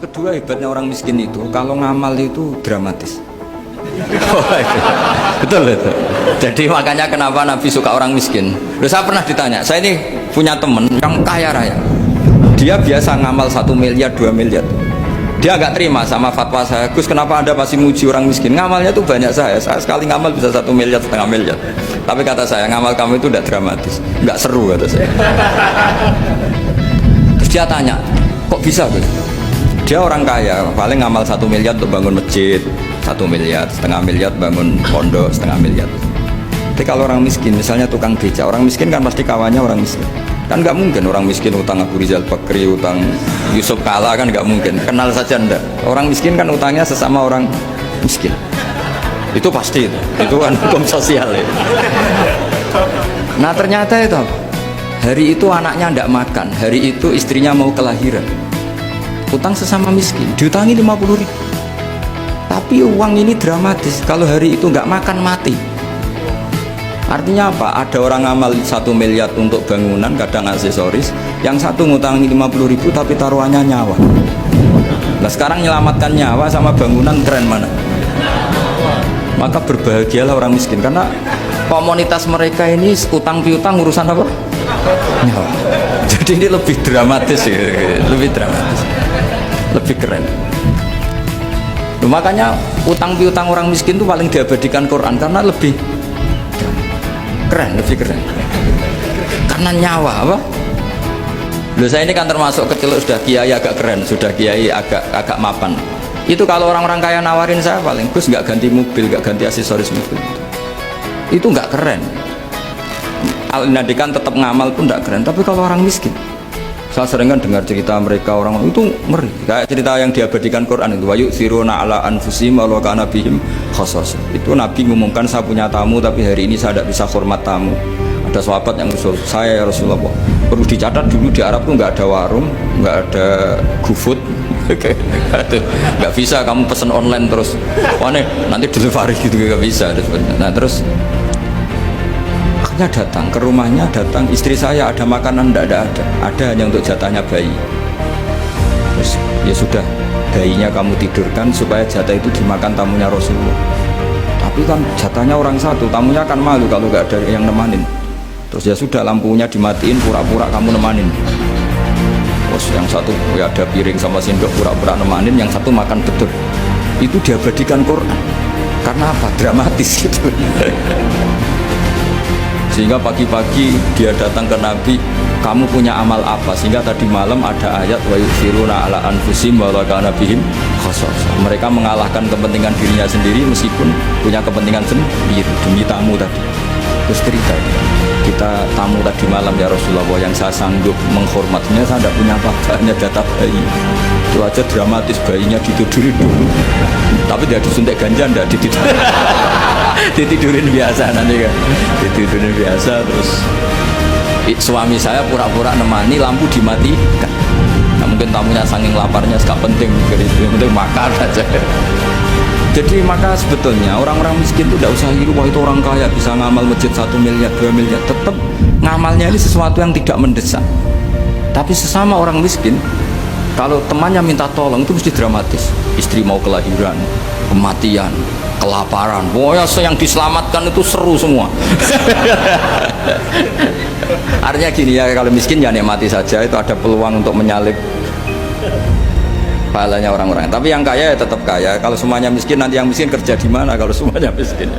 kedua hebatnya orang miskin itu kalau ngamal itu dramatis. Betul itu. Jadi makanya kenapa Nabi suka orang miskin. Loh, saya pernah ditanya, saya ini punya teman yang kaya raya. Dia biasa ngamal 1 miliar, 2 miliar. Dia agak terima sama fatwa saya, Gus kenapa Anda masih muji orang miskin? Ngamalnya tuh banyak saya sekali ngamal bisa 1 miliar, setengah miliar. Tapi kata saya, ngamal kamu itu tidak dramatis, nggak seru kata saya. Terus dia tanya, kok bisa Gus? Dia orang kaya, paling ngamal 1 miliar untuk bangun masjid, 1 miliar, setengah miliar bangun pondok, setengah miliar. Tapi kalau orang miskin, misalnya tukang beca, orang miskin kan pasti kawannya orang miskin. Kan nggak mungkin orang miskin utang Abu Rizal Bakri, utang Yusuf Kala, kan nggak mungkin. Kenal saja ndak. Orang miskin kan utangnya sesama orang miskin. Itu pasti itu kan hukum sosial ya. Nah ternyata itu hari itu anaknya ndak makan, hari itu istrinya mau kelahiran. Utang sesama miskin, diutangi 50.000. Tapi uang ini dramatis, kalau hari itu nggak makan mati. Artinya apa? Ada orang ngamal 1 miliar untuk bangunan, kadang aksesoris, yang satu ngutangi 50.000 tapi taruhannya nyawa. Nah sekarang menyelamatkan nyawa sama bangunan keren mana? Maka berbahagialah orang miskin, karena komunitas mereka ini utang piutang urusan apa? Nyawa. Jadi ini lebih dramatis ya, lebih dramatis, lebih keren. Nah, makanya utang piutang orang miskin itu paling diabadikan Quran karena lebih keren, lebih keren. Karena nyawa apa? Loh saya ini kan termasuk kecil sudah kiai agak keren, sudah kiai agak mapan. Itu kalau orang-orang kaya nawarin saya paling Gus nggak ganti mobil, nggak ganti aksesoris mobil. Itu nggak keren. Al-Nadikan tetap ngamal pun nggak keren. Tapi kalau orang miskin, saya sering kan dengar cerita mereka orang itu ngeri. Kayak cerita yang diabadikan Quran itu, wa yu'thiruna ala anfusihim wa law kana bihim khasasah. Itu Nabi ngumumkan saya punya tamu tapi hari ini saya tidak bisa hormat tamu. Ada sahabat yang usul, saya ya Rasulullah, perlu dicatat dulu di Arab tuh nggak ada warung, nggak ada GoFood, nggak bisa kamu pesen online terus, wah nih nanti delivery gitu nggak bisa. Nah terus akhirnya datang ke rumahnya, datang istri saya ada makanan, tidak ada hanya untuk jatahnya bayi. Terus ya sudah, bayinya kamu tidurkan supaya jatah itu dimakan tamunya Rasulullah. Tapi kan jatahnya orang satu, tamunya kan malu kalau nggak ada yang nemanin. Terus ya sudah, lampunya dimatiin, pura-pura kamu nemanin. Terus yang satu ya ada piring sama sendok, pura-pura nemanin, yang satu makan betul. Itu diabadikan Quran. Karena apa? Dramatis gitu. Sehingga pagi-pagi dia datang ke Nabi, kamu punya amal apa? Sehingga tadi malam ada ayat wa yu'thiruna ala anfusihim wa law kana bihim khasasah. Mereka mengalahkan kepentingan dirinya sendiri meskipun punya kepentingan sendiri demi tamu tadi. Terus cerita kita tamu tadi malam ya Rasulullah, yang saya sanggup menghormatnya saya tidak punya apa-apa, hanya jatah bayi. Itu aja dramatis, bayinya ditidurin dulu. Tapi dia disuntik ganja enggak ditidurin. Ditidurin biasa nanti kan, ditidurin biasa. Terus suami saya pura-pura nemani, lampu dimatikan. Nah, mungkin tamunya saking laparnya gak penting, yang penting makan aja. Jadi maka sebetulnya orang-orang miskin itu tidak usah iri, wah itu orang kaya bisa ngamal masjid 1 miliar, 2 miliar. Tetap ngamalnya ini sesuatu yang tidak mendesak. Tapi sesama orang miskin, kalau temannya minta tolong itu mesti dramatis. Istri mau kelahiran, kematian, kelaparan, pokoknya yang diselamatkan itu seru semua. Artinya gini ya, kalau miskin ya nikmati saja, itu ada peluang untuk menyalip pahalanya orang-orang. Tapi yang kaya ya tetap kaya. Kalau semuanya miskin, nanti yang miskin kerja di mana kalau semuanya miskin?